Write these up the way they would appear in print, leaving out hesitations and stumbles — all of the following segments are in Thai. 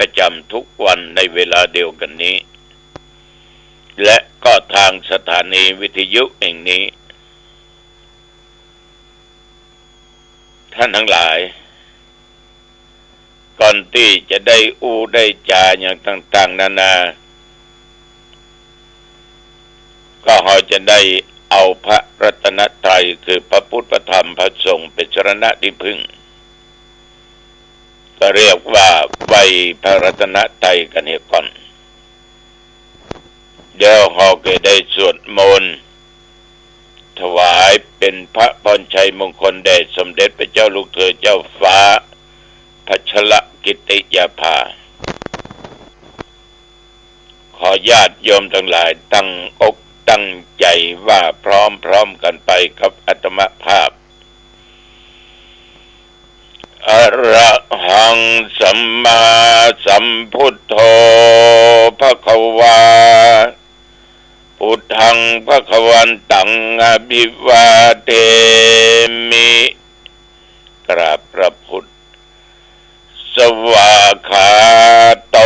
ประจำทุกวันในเวลาเดียวกันนี้และก็ทางสถานีวิทยุแห่งนี้ท่านทั้งหลายก่อนที่จะได้ได้จาอย่างต่างๆนานาก็เราจะได้เอาพระรัตนตรัยคือพระพุทธพระธรรมพระสงฆ์เป็นสรณะที่พึ่งก็เรียกว่าไหว้พระรัตนตรัยกันเสียก่อนเดี๋ยวเราก็ได้สวดมนต์ถวายเป็นพระพรชัยมงคลแด่สมเด็จพระเจ้าลูกเธอเจ้าฟ้าพัชรกิติยาภาขอญาติโยมทั้งหลายตั้งอกตั้งใจว่าพร้อมกันไปกับอาตมาภาพอะระหังสัมมาสัมพุทโธภควาพุทธังภควันตังอภิวาเทมิกราบพระพุทธสวากขาโต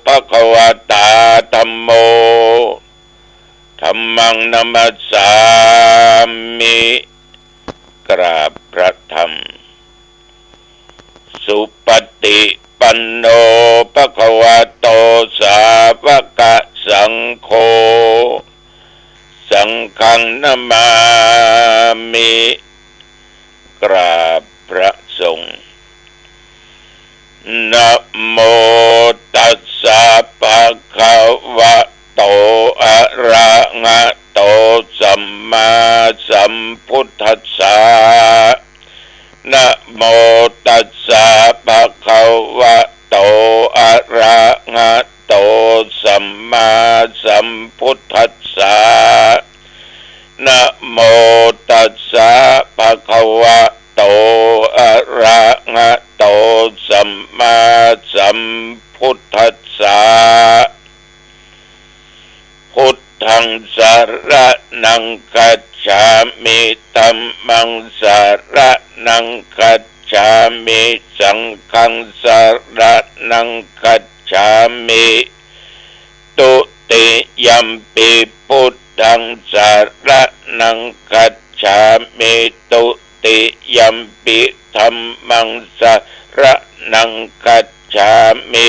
ภควตาธัมโมธัมมังนัมมัสสามิกราบพระธรรมสุปฏิปันโนภควโตสาวกสังโฆสังฆังนามามิกราบพระสงฆ์นะโมตัสสะภะคะวะโตอะระหะโตสัมมาสัมพุทธัสสะนะโมตัสสะภะคะวะโตอะระหะโตสัมมาสัมพุทธัสสะนะโมตัสสะภะคะวะโตอะระหะโตสัมมาสัมพุทธัสสะพุทธังสรณังคัจฉามิธัมมังสรณังคัจฉามิสังฆังสรณังคัจฉามิตุติยัมปิพุทธังสรณังคัจฉามิตุติยัมปิธัมมังสรณังคัจฉามิ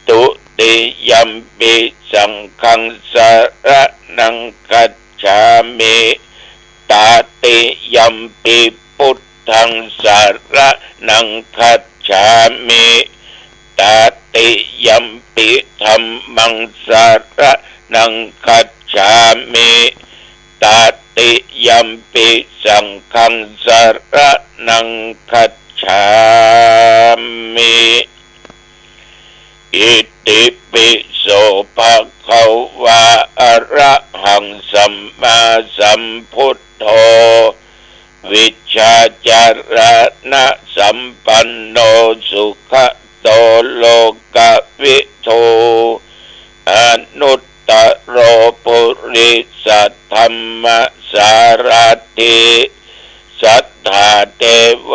ตุติยัมปิสังฆังสรณังคัจฉามิตติยัมปิพุทธังสรณังคัจฉามิตติยัมปิธัมมังสรณังคัจฉามิตติยัมปิสังฆังสรณังคัจฉามิอิติปิโสภะคะวะอะระหังสัมมาสัมพุทโธวิชชาจารณะสัมปันโนสุขโตโลกวิทูอนุตตโรปุริสัทธัมมสารถิสัทธาเทว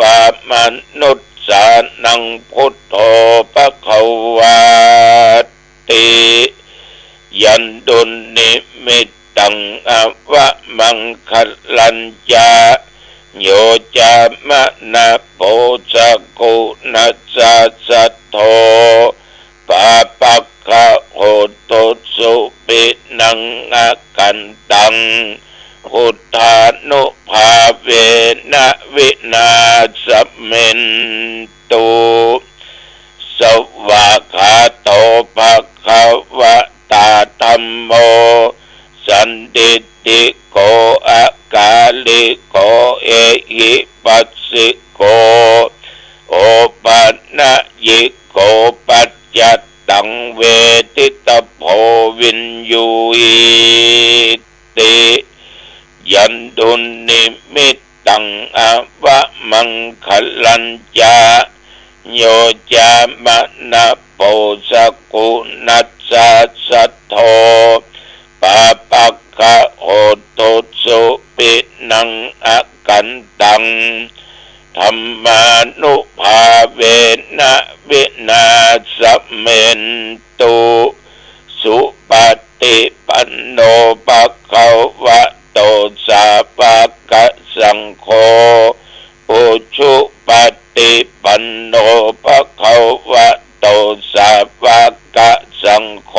มนุษย์สานังพุทโธภควาติยันตุนิมิตตังอวะมังคลัญญาโยจามะนะโพสกุนัสสะสัทโธปาปักขะโหตุสุปินังอากันตังพุทธานุภาเวนะวินาศเมนตุสวากขาโตภะคะวะตาธัมโมสันติติโกอะกาลิโกเอหิปัสสิโกโอปันนะยิโกปัจจัตตังเวทิตโพวินยูหิติยันตุนิมิตตังอวะมังคลัญญาโยจามะนะโพสกุนัสสะสัทโธปาปักขะโหตุสุปินังอากันตัง ธรรมานุภาเวนะวินาสเมนตุสุปฏิปันโนภะคะวะโตสาวกสังโฆอุชุปฏิปันโนภะคะวะโตสาวกสังโฆ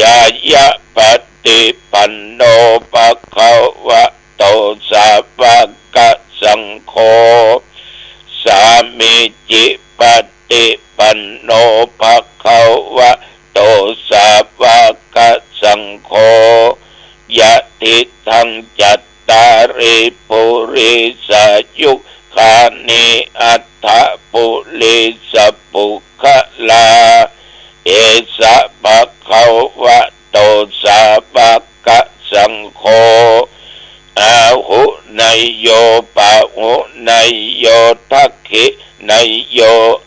ยายะปฏิปันโนภะคะวะโตสาวกสังโฆสามิจิปฏิปันโนภะคะวะโตสาวกสังโฆยะติทังจัตตาริปุริสยุคานิอัตถปุริสปุคลาเอสะภะคะวะโตสาวกสังโฆอาหุนายโยปะหุนายโยทักขินายโย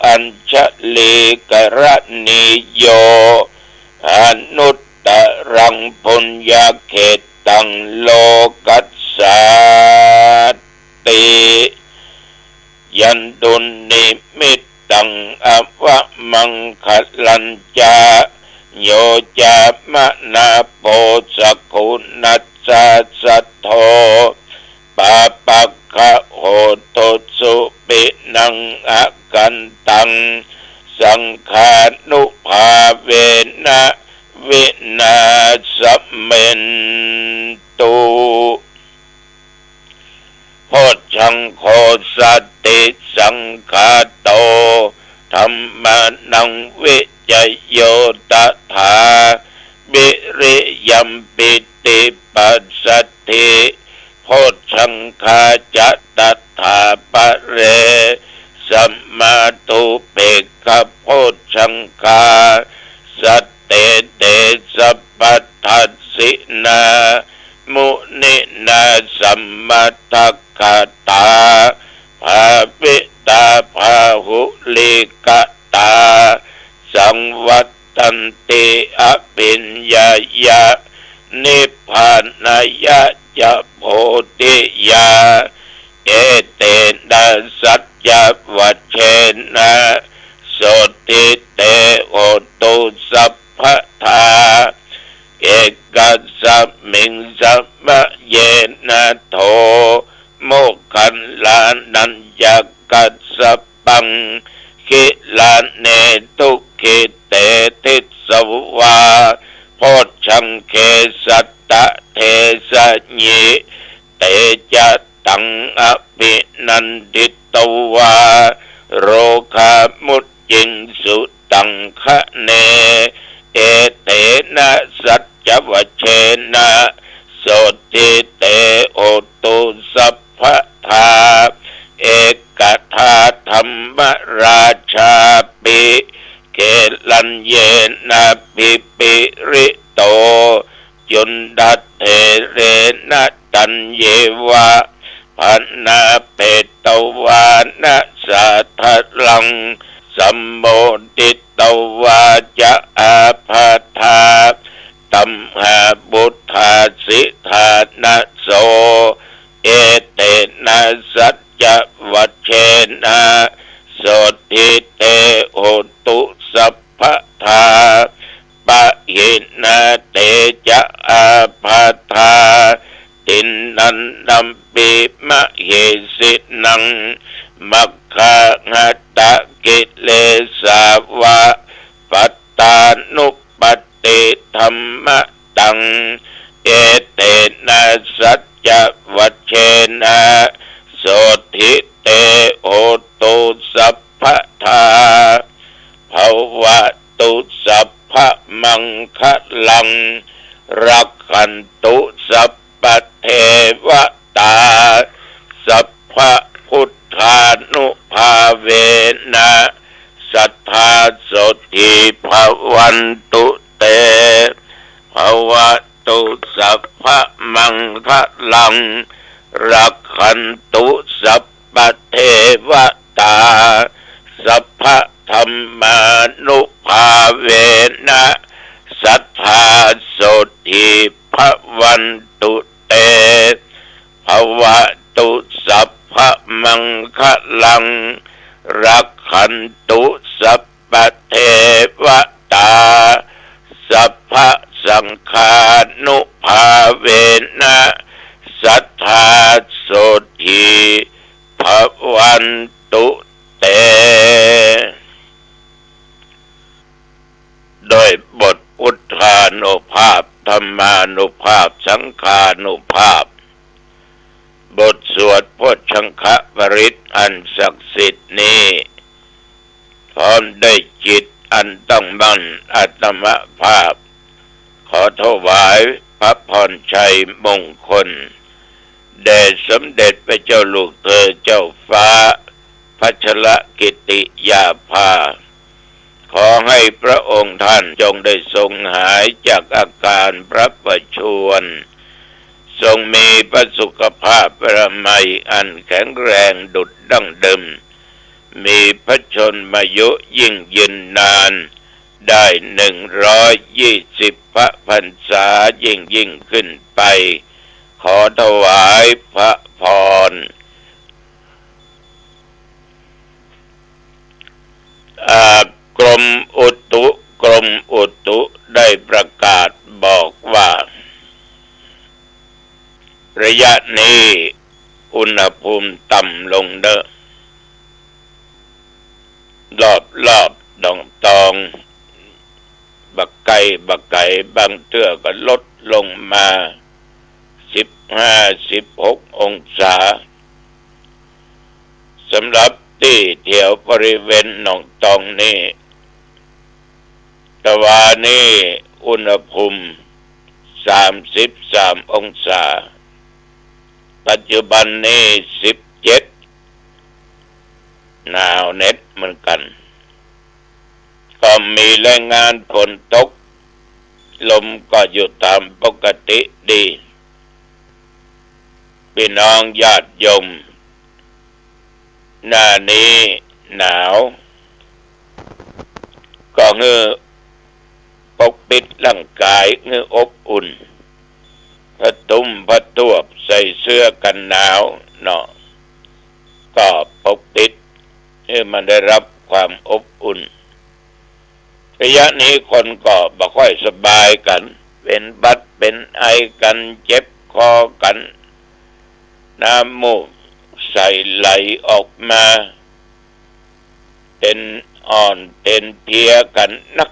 อัญชลีกรณิโยอนุตตรังปุญญาเขตังโลกัสสาติยันตุนิมิตตังอวะมังคลัญจาโยจามะนาโปสกุนัสสะสัทโธปาปักขะโหตุสุปินังอากันตังสังขานุภาเวนะวินาสเมนตุโพชังโคสติสังฆาโตธัมมานังวิจโยตถาบิริยัมปิติปัสสติโพชังคาจัตถาปะเรสัมมาตุเปกขโพชังคาสัตเตเตสัพพัทธัสสินามุนินาสัมมาทัคคตาภาวิตาภาหุลิกตาสังวัตตันติอภิญญายะนิพพานายะจะโพธิยาเอเตนะสัจจวัชเชนะโสติเตโอตุสัพพทาเอกัสสมิงสัมมะเยนะโทโมคันลานัญญกัสสปังคิลาเนตุคิเตติสวาโพชังเคสัตตะเทสะญิเตจะตังอภินันดิตวาโรคามุจจิงสุตังคะเนเอเตนะสัจจวัชเชนะโสติเตโอตุสัพพทาเอกทาธรรมราชาปิเกลัญเยนะปิปิริโตจุนดัตเทเรนะตัญเยวะพันนาเปตวานะสัทธลังสัมโมติตวาจะอาภาธาตัมหาบุทธาสิทานะโสเอเตนะสัจจวัชเชนะโสติเตโอตุสัพพทาปะหินะเตจะอาภาธาตินนันดัมปิมะเหสินังมัคคะหัตตะกิเลสาวะปัตตานุปติธัมมะตังเอเตนะสัจจวัชเชนะโสติเตโอตุสัพพทาภวตุสัพพมังคลังรักขันตุสัพพเทวตาสัพพพุทธานุภาเวนะสัทธาโสติภวันตุเตภวตุสัพพมังคลังรักขันตุสัพพเทวตาสัพพธรรมานุภาเวนะสัทธาโสติภวันตุเตภวตุสัพพ พะมังคะลังรักขันตุสัพพเทวตาสัพพสังฆานุภาเวนะสัทธาโสธีภวันตุเตโดยบทพุทธานุภาพธรรมานุภาพสังฆานุภาพบทสวดโพชฌังคปริตอันศักดิ์สิทธิ์นี้พร้อมได้จิตอันตั้งมั่นอัตมภาพขอถวายพระพรชัยมงคลแด่สมเด็จพระเจ้าลูกเธอเจ้าฟ้าพัชรกิติยาภาขอให้พระองค์ท่านจงได้ทรงหายจากอาการพระประชวรทรงมีพระสุขภาพพระมัยอันแข็งแรงดุจดั้งเดิมมีพระชนมายุยิ่งยืนนานได้120 พระพรรษายิ่งขึ้นไปขอถวายพระพรกรมอุตุได้ประกาศบอกว่าระยะนี้อุณหภูมิต่ำลงเด้อรอบดองตองบักไก่บางเทื่อก็ลดลงมา15-16 องศาสำหรับที่แถวบริเวณหนองตองนี่ตะวันนี้อุณหภูมิ33 องศาปัจจุบันนี้17หนาวเน็ตเหมือนกันก็มีแรงงานฝนตกลมก็อยู่ตามปกติดีพี่น้องญาติโยมหน้านี้หนาวก็เงือปกปิดร่างกายเงืออบอุ่นผ้าตุ้มผ้าตวบใส่เสื้อกันหนาวเนาะก็ปกปิดให้มันได้รับความอบอุ่นระยะนี้คนก็บ่ค่อยสบายกันเป็นบัดเป็นไอกันเจ็บคอกันน้ำมูกใส่ไหลออกมาเป็นอ่อนเป็นเพลียกันนัก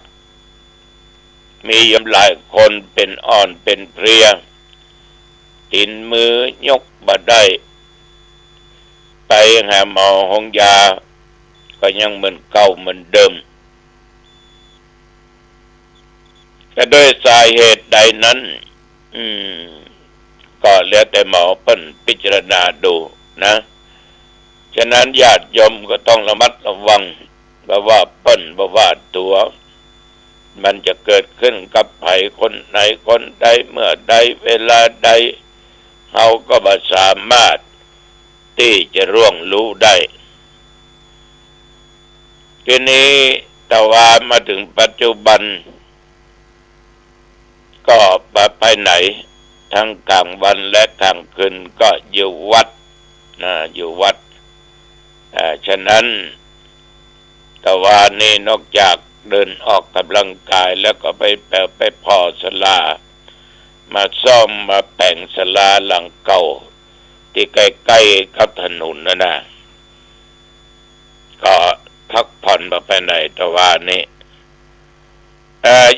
มีหลายคนเป็นอ่อนเป็นเพลียตินมือยกบ่ได้ไปหาหมอห้องยาก็ยังเหมือนเก่าเหมือนเดิมแต่ด้วยสาเหตุใดนั้นก็แล้วแต่หมอเพิ่นพิจารณาดูนะฉะนั้นญาติโยมก็ต้องระมัดระวังว่าเปิ้นว่าตัวมันจะเกิดขึ้นกับไผคนไหนคนใดเมื่อใดเวลาใดเฮาก็บ่สามารถที่จะร่วงรู้ได้ทีนี้แต่ว่ามาถึงปัจจุบันก็ไปไหนทั้งกลางวันและกลางคืนก็อยู่วัดอยู่วัดฉะนั้นแต่ว่านี่นอกจากเดินออกกำลังกายแล้วก็ไปพอศาลามาซ่อมมาแต่งศาลาหลังเก่าที่ใกล้ๆกับถนนนะก็พักผ่อนมาไปไหนแต่ว่านี่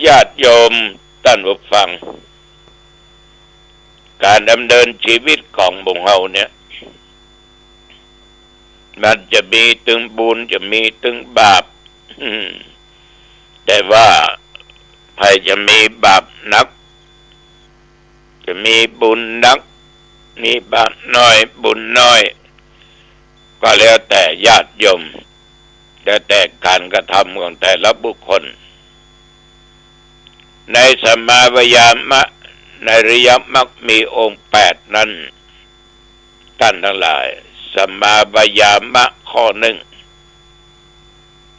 ญาติโยมท่านผู้ฟังการดำเนินชีวิตของพวกเราเนี่ยมันจะมีถึงบุญจะมีถึงบาปแต่ว่าใครจะมีบาปนักจะมีบุญนักมีบาปน้อยบุญน้อยก็แล้วแต่ญาติโยมแล้วแต่การกระทำของแต่ละบุคคลในสัมมาวยามะในอริยมรรคมีองค์8นั้นท่านทั้งหลายสัมมาวยามะข้อหนึ่ง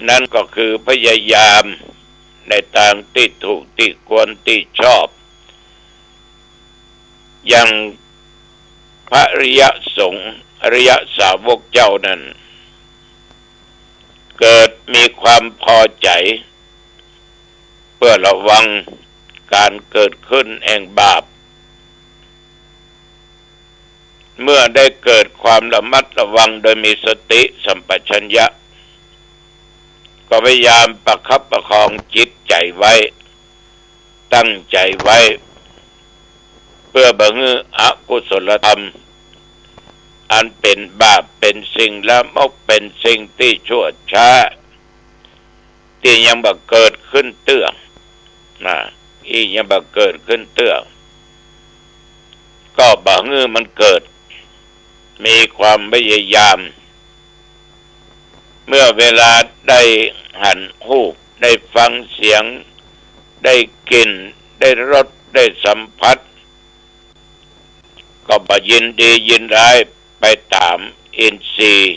นั่นก็คือพยายามในทางที่ถูกที่ควรที่ชอบอย่างพระอริยสงฆ์ อริยสาวกเจ้านั้นเกิดมีความพอใจเพื่อระวังการเกิดขึ้นแห่งบาปเมื่อได้เกิดความระมัดระวังโดยมีสติสัมปชัญญะก็พยายามประคับประคองจิตใจไว้ตั้งใจไว้เพื่อบ่ให้อกุศลธรรมอันเป็นบาปเป็นสิ่งละมกเป็นสิ่งที่ชั่วช้าที่ยังบ่เกิดขึ้นเตื้ออียังบ่เกิดขึ้นเตื้อก็บ่ให้มันเกิดมีความพยายามเมื่อเวลาได้หันหูได้ฟังเสียงได้กลิ่นได้รสได้สัมผัสก็บ่ยินดียินร้ายไปตามอินทรีย์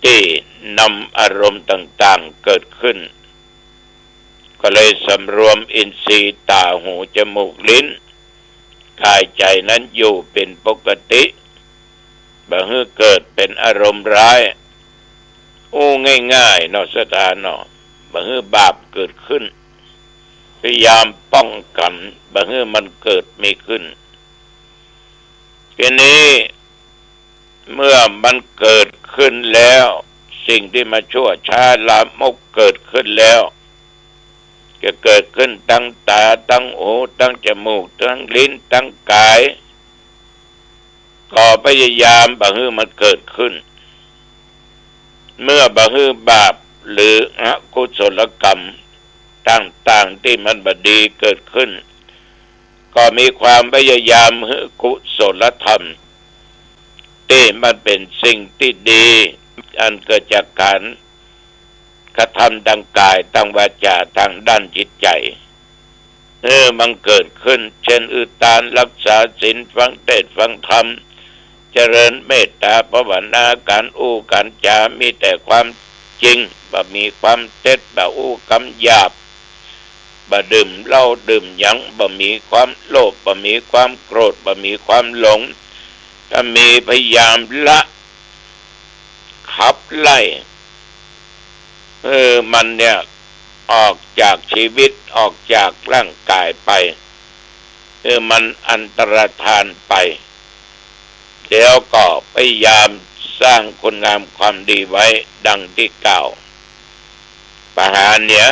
ที่นำอารมณ์ต่างๆเกิดขึ้นก็เลยสำรวมอินทรีย์ตาหูจมูกลิ้นกายใจนั้นอยู่เป็นปกติบ่ให้เกิดเป็นอารมณ์ร้ายง่ายๆเนาะสถานเนาะบ่ให้บาปเกิดขึ้นพยายามป้องกันบ่ให้มันเกิดมีขึ้นทีนี้เมื่อมันเกิดขึ้นแล้วสิ่งที่มาชั่วช้าลามกเกิดขึ้นแล้วจะเกิดขึ้นทั้งตาทั้งหูทั้งจมูกทั้งลิ้นทั้งกายก็พยายามบ่ให้มันเกิดขึ้นเมื่อบ่ให้บาปหรืออกุศลกรรมต่างๆที่มันบ่ดีเกิดขึ้นก็มีความพยายามให้กุศลธรรมที่มันเป็นสิ่งที่ดีอันเกิดจากการกระทำทางกายทางวาจาทางด้านจิตใจมันเกิดขึ้นเช่นอุทานรักษาศีลฟังเทศน์ฟังธรรมเจริญเมตตาภาวนาการการจามีแต่ความจริงบ่มีความเท็จบ่คำหยาบบ่ดื่มเหล้าดื่มหยังบ่มีความโลภบ่มีความโกรธบ่มีความหลงถ้ามีพยายามละขับไล่มันเนี่ยออกจากชีวิตออกจากร่างกายไปมันอันตรธานไปเดี๋ยวก็พยายามสร้างคุณงามความดีไว้ดังที่กล่าวปหาเนี่ย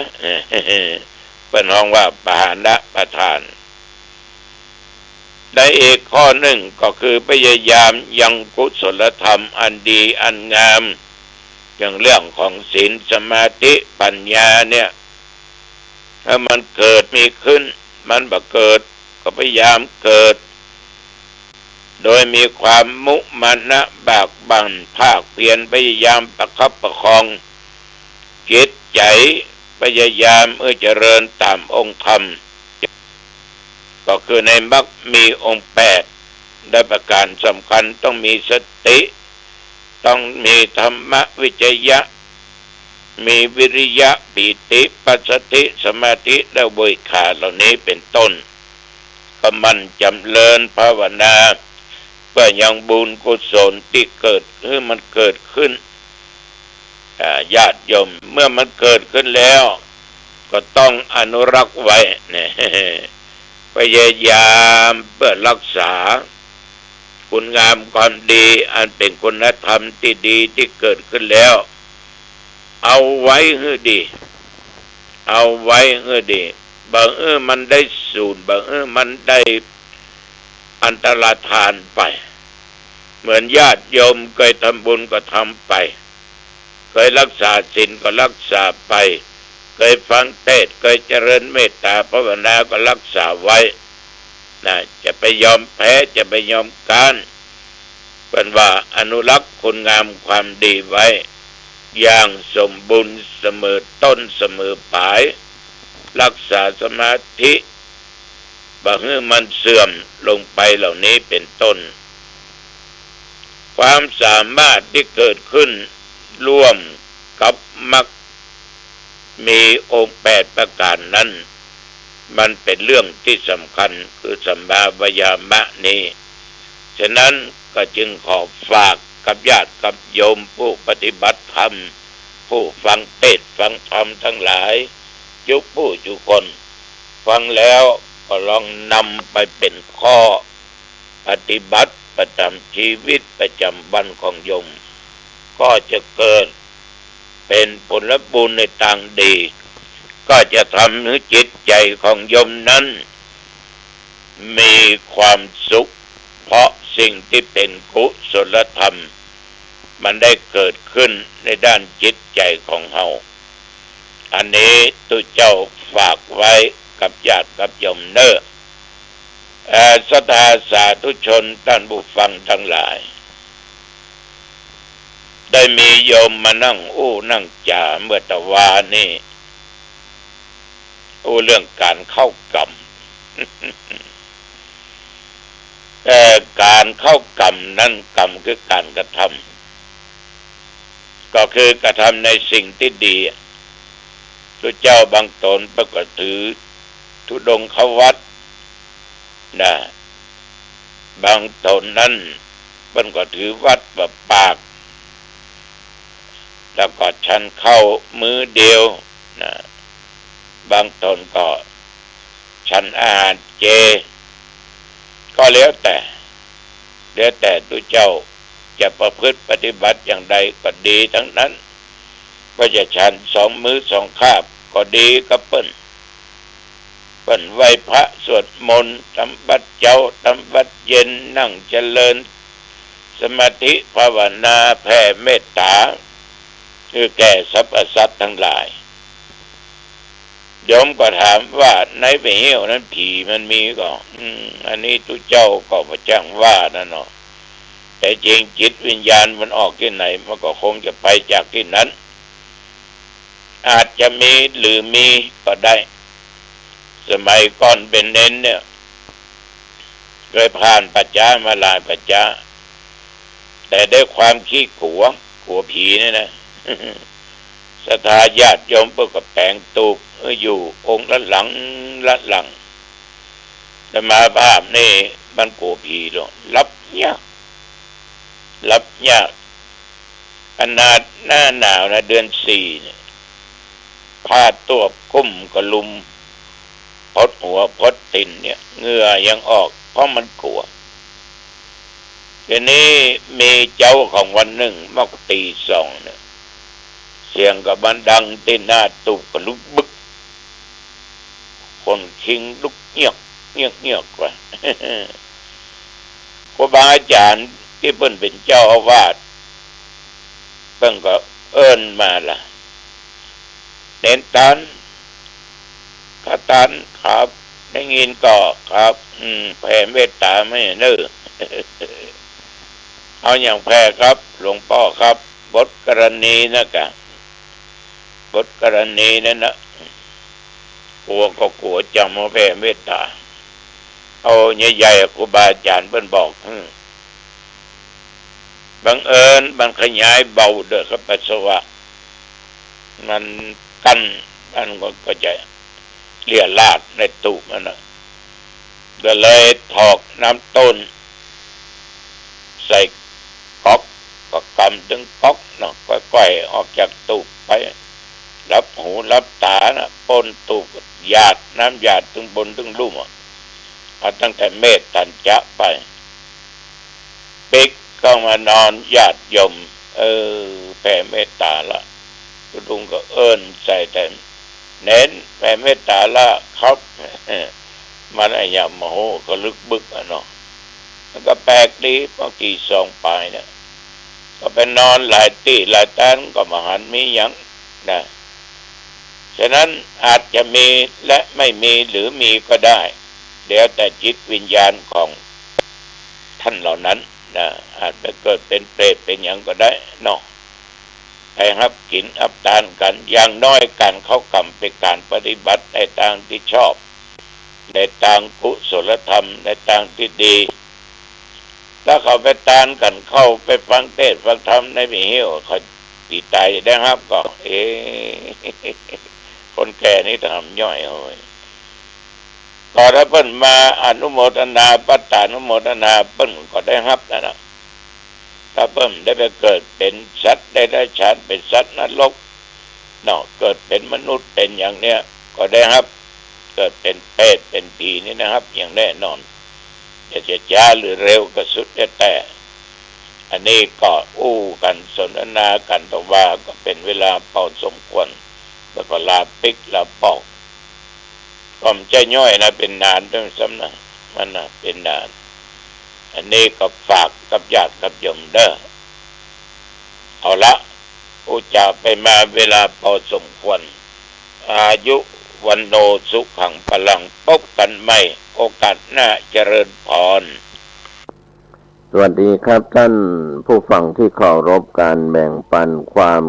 เป็นห้องว่าปหานะประทานได้อีกข้อหนึ่งก็คือพยายามยังกุศลธรรมอันดีอันงามอย่างเรื่องของศีลสมาธิปัญญาเนี่ยถ้ามันเกิดมีขึ้นมันบ่เกิดก็พยายามเกิดโดยมีความมุมานะบากบั่นภาคเพียรพยายามประคับประคองจิตใจพยายามเจริญตามองค์ธรรมก็คือในมรรคมีองค์8ได้ประการสำคัญต้องมีสติต้องมีธรรมวิจยะมีวิริยะปิติปัสสติสมาธิและอุเบกขาเหล่านี้เป็นต้นก็มันจำเริญภาวนาเพื่อยังบุญกุศลที่เกิดมันเกิดขึ้นญาติโยมเมื่อมันเกิดขึ้นแล้วก็ต้องอนุรักษ์ไว้เนี่ยพยายามเพื่อรักษาคุณงามความดีอันเป็นคุณธรรมที่ดีที่เกิดขึ้นแล้วเอาไว้ให้ดีเอาไว้ให้ดีบางมันได้สูญบางมันได้อันตรธานไปเหมือนญาติโยมเคยทำบุญก็ทำไปเคยรักษาศีลก็รักษาไปเคยฟังเทศน์เคยเจริญเมตตาภาวนาก็รักษาไว้จะไปยอมแพ้จะไปยอมการเป็นว่าอนุรักษ์คุณงามความดีไว้อย่างสมบูรณ์เสมอต้นเสมอปลายรักษาสมาธิบ่ให้มันเสื่อมลงไปเหล่านี้เป็นต้นความสามารถที่เกิดขึ้นร่วมกับมรรคมีองค์8ประการนั้นมันเป็นเรื่องที่สำคัญคือสัมมาวยามะนี้ฉะนั้น ก็จึงขอฝากกับญาติกับโยมผู้ปฏิบัติธรรมผู้ฟังเทศน์ฟังธรรมทั้งหลายทุกผู้ทุกคนฟังแล้วก็ลองนำไปเป็นข้อปฏิบัติประจำชีวิตประจำวันของโยมก็จะเกิดเป็นผลบุญในทางดีก็จะทำให้จิตใจของโยมนั้นมีความสุขเพราะสิ่งที่เป็นกุศลธรรมมันได้เกิดขึ้นในด้านจิตใจของเฮาอันนี้ตุเจ้าฝากไว้กับญาติกับโยมเนอศรัทธาสาธุชนท่านผู้ฟังทั้งหลายได้มีโยมมานั่งนั่งจ่าเมื่อตะวานี่เรื่องการเข้ากรรม การเข้ากรรมนั้นกรรมคือการกระทำก็คือกระทำในสิ่งที่ดีพระเจ้าบางตนประกอบถือธุดงควัตรนะบางตนนั้นมันก็ถือวัดแบบปากแล้วก็ฉันเข้ามือเดียวนะบางตนก็ฉันอาหารเจก็แล้วแต่ตัวเจ้าจะประพฤติปฏิบัติอย่างใดก็ดีทั้งนั้นก็จะฉัน2 มื้อ 2 คาบก็ดีกับเปิ้นไหว้พระสวดมนต์ทำบัดเจ้าทำบัดเย็นนั่งเจริญสมาธิภาวนาแผ่เมตตาคือแก่สรรพสัตว์ทั้งหลายโยมก็ถามว่าในไปเหี้ยวนั้นผีมันมีก็อันนี้ทุกเจ้าก็พระจ้างว่านั่นเนาะแต่จริงจิตวิญญาณมันออกที่ไหนมันก็คงจะไปจากที่นั้นอาจจะมีหรือมีก็ได้สมัยก่อนเป็นเน้นเนี่ยเคยผ่านปัจจามาหลายปัจจาแต่ได้ความขี้กลัวผีนี่นะ ศรัทธาญาติโยมเพื่อกับแปลงตูบอยู่องค์ละหลังแต่มาภาพนี่มันกลัวผีหรอกรับยากขนาดหน้าหนาวนะเดือน4เนี่ยผ้าตัวกุ้มก็ลุมพดหัวพดตินเนี่ยเหงื่อยังออกเพราะมันกลัวทีนี้มีเจ้าของวันหนึ่งมักตี 2เนี่ยเสียงกับบันดังตีหน้าตุบก็ลุกบึกคนคิงลุกเงียกว่า ครูบาอาจารย์ที่เพิ่นเป็นเจ้าอาวาสเพิ่นก็เอิ้นมาล่ะเน้นตันข้าตันครับได้ยินก็ครับแผ่เมตตาไม่เน้อ เอาอย่างแผ่ครับหลวงพ่อครับบทกรณีนะกะบทกรณีนั่นนะกลัวจำมาแผ่เมตตาเอาใหญ่ๆครูบาอาจารย์เพิ่นบอกบังเอิญมันขยายเบาเด้อครับปัสสาวะมันกันก็จะเลี่ยลาดในตูบมันนะก็เลยถอกน้ำต้นใส่ก๊อกก็กำถึงก๊อกเนาะค่อยๆออกจากตูบไปรับหูรับตานะปนตูบหยาดน้ำหยาดถึงบนถึงลุ่มเอาตั้งแต่เมตตัญจะไปปิกก็มานอนญาติโยมแผ่เมตตาละคุณลุงก็เอิ้นใส่แต่เน้นแผ่เมตตาละครับ มันไอ้ยามโมโหก็ลึกบึกเนาะมันก็แปลกดีบางที2 ปลายเนี่ยก็ไปนอนหลายตีหลายตันก็มาหันมีหยังนะฉะนั้นอาจจะมีและไม่มีหรือมีก็ได้เดี๋ยวแต่จิตวิญญาณของท่านเหล่านั้นนะอาจจะเกิดเป็นเปรตเป็นอย่างก็ได้เนาะให้รับกินอับทานกันอย่างน้อยการเข้ากรรมเป็นการปฏิบัติในทางที่ชอบในทางกุศลธรรมในทางที่ดีถ้าเขาไปตานกันเข้าไปฟังเทศน์ฟังธรรมในมิหิวเขาตีตายได้ครับก็คนแก่นี่ทำย่อยโอ้ยก็ถ้าเพิ่นมาอนุโมทนาปัตตานุโมทนาเพิ่นก็ได้รับนะ ถ้าเพิ่มได้ไปเกิดเป็นสัตว์ได้ชาติเป็นสัตว์นรกเนาะเกิดเป็นมนุษย์เป็นอย่างเนี้ยก็ได้ครับเกิดเป็นเปรตเป็นผีนี่นะครับอย่างแน่นอนจะช้าหรือเร็วก็สุดแต่อันนี้ก็กันสนทนากันต่อว่าก็เป็นเวลาพอสมควรแล้วก็ลาปิกลาปอกก็มจะย่อยนะเป็นนานด้วยซ้ำนะมันนะเป็นนานอันนี้ก็ฝากกับญาติกับโยมเด้อเอาละจะไปมาเวลาพอสมควรอายุวันโนสุขังพลังพบกันใหม่โอกาสหน้าเจริญพรสวัสดีครับท่านผู้ฟังที่เคารพการแบ่งปันความ